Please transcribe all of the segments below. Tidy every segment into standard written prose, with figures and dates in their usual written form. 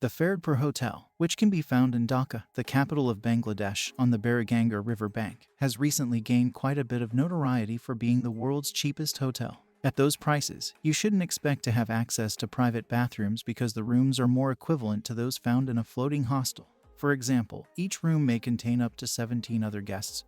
The Faridpur Hotel, which can be found in Dhaka, the capital of Bangladesh, on the Baraganga River bank, has recently gained quite a bit of notoriety for being the world's cheapest hotel. At those prices, you shouldn't expect to have access to private bathrooms because the rooms are more equivalent to those found in a floating hostel. For example, each room may contain up to 17 other guests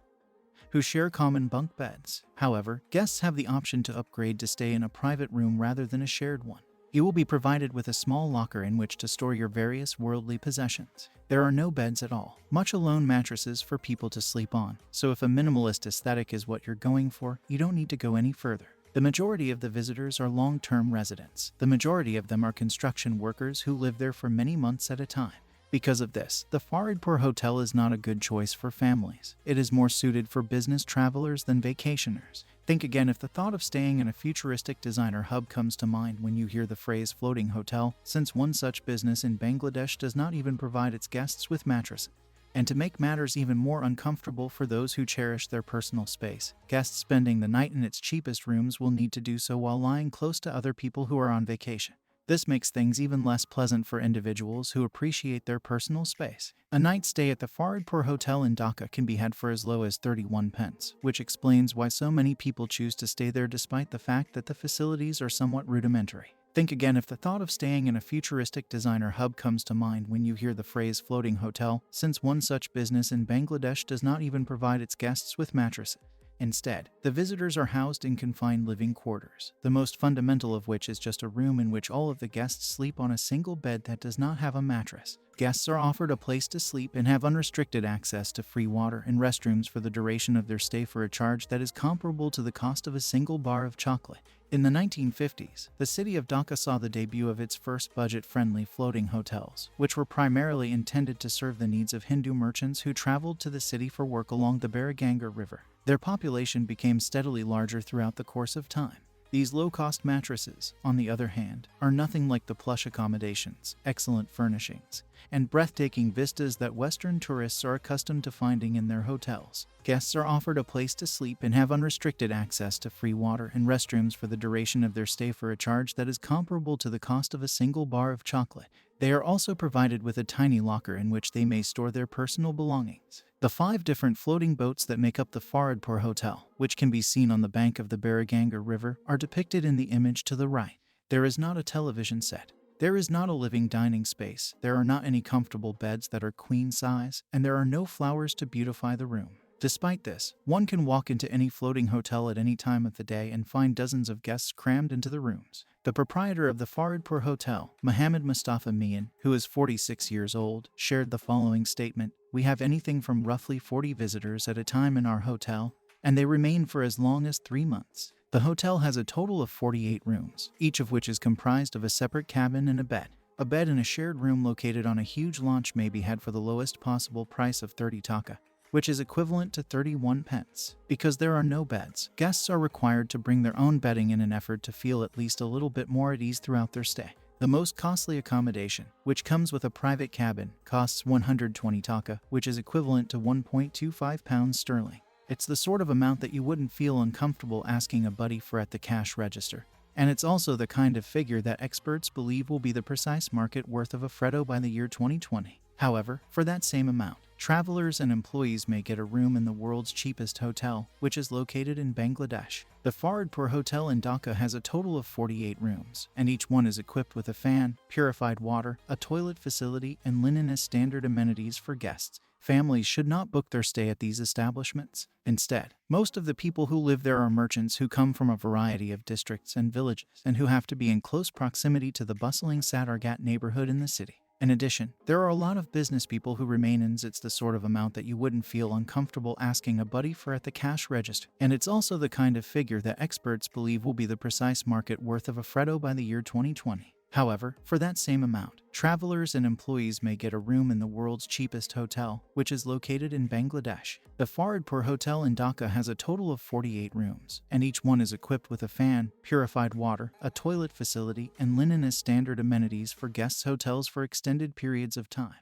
who share common bunk beds. However, guests have the option to upgrade to stay in a private room rather than a shared one. You will be provided with a small locker in which to store your various worldly possessions. There are no beds at all, much alone mattresses for people to sleep on, so if a minimalist aesthetic is what you're going for, you don't need to go any further. The majority of the visitors are long-term residents. The majority of them are construction workers who live there for many months at a time. Because of this, the Faridpur Hotel is not a good choice for families. It is more suited for business travelers than vacationers. Think again if the thought of staying in a futuristic designer hub comes to mind when you hear the phrase floating hotel, since one such business in Bangladesh does not even provide its guests with mattresses. And to make matters even more uncomfortable for those who cherish their personal space, guests spending the night in its cheapest rooms will need to do so while lying close to other people who are on vacation. This makes things even less pleasant for individuals who appreciate their personal space. A night stay at the Faridpur Hotel in Dhaka can be had for as low as 31 pence, which explains why so many people choose to stay there despite the fact that the facilities are somewhat rudimentary. Think again if the thought of staying in a futuristic designer hub comes to mind when you hear the phrase floating hotel, since one such business in Bangladesh does not even provide its guests with mattresses. Instead, the visitors are housed in confined living quarters, the most fundamental of which is just a room in which all of the guests sleep on a single bed that does not have a mattress. Guests are offered a place to sleep and have unrestricted access to free water and restrooms for the duration of their stay for a charge that is comparable to the cost of a single bar of chocolate. In the 1950s, the city of Dhaka saw the debut of its first budget-friendly floating hotels, which were primarily intended to serve the needs of Hindu merchants who traveled to the city for work along the Baraganga River. Their population became steadily larger throughout the course of time. These low-cost mattresses, on the other hand, are nothing like the plush accommodations, excellent furnishings, and breathtaking vistas that Western tourists are accustomed to finding in their hotels. Guests are offered a place to sleep and have unrestricted access to free water and restrooms for the duration of their stay for a charge that is comparable to the cost of a single bar of chocolate. They are also provided with a tiny locker in which they may store their personal belongings. The 5 different floating boats that make up the Faridpur Hotel, which can be seen on the bank of the Baraganga River, are depicted in the image to the right. There is not a television set. There is not a living dining space. There are not any comfortable beds that are queen size, and there are no flowers to beautify the room. Despite this, one can walk into any floating hotel at any time of the day and find dozens of guests crammed into the rooms. The proprietor of the Faridpur Hotel, Mohammed Mustafa Mian, who is 46 years old, shared the following statement: "We have anything from roughly 40 visitors at a time in our hotel, and they remain for as long as 3 months." The hotel has a total of 48 rooms, each of which is comprised of a separate cabin and a bed. A bed in a shared room located on a huge launch may be had for the lowest possible price of 30 taka, which is equivalent to 31 pence. Because there are no beds, guests are required to bring their own bedding in an effort to feel at least a little bit more at ease throughout their stay. The most costly accommodation, which comes with a private cabin, costs 120 taka, which is equivalent to 1.25 pounds sterling. It's the sort of amount that you wouldn't feel uncomfortable asking a buddy for at the cash register. And it's also the kind of figure that experts believe will be the precise market worth of a Freddo by the year 2020. However, for that same amount, travelers and employees may get a room in the world's cheapest hotel, which is located in Bangladesh. The Faridpur Hotel in Dhaka has a total of 48 rooms, and each one is equipped with a fan, purified water, a toilet facility, and linen as standard amenities for guests. Families should not book their stay at these establishments. Instead, most of the people who live there are merchants who come from a variety of districts and villages, and who have to be in close proximity to the bustling Sadargat neighborhood in the city. In addition, there are a lot of business people who remain in. It's the sort of amount that you wouldn't feel uncomfortable asking a buddy for at the cash register. And it's also the kind of figure that experts believe will be the precise market worth of a Freddo by the year 2020. However, for that same amount, travelers and employees may get a room in the world's cheapest hotel, which is located in Bangladesh. The Faridpur Hotel in Dhaka has a total of 48 rooms, and each one is equipped with a fan, purified water, a toilet facility, and linen as standard amenities for guests' hotels for extended periods of time.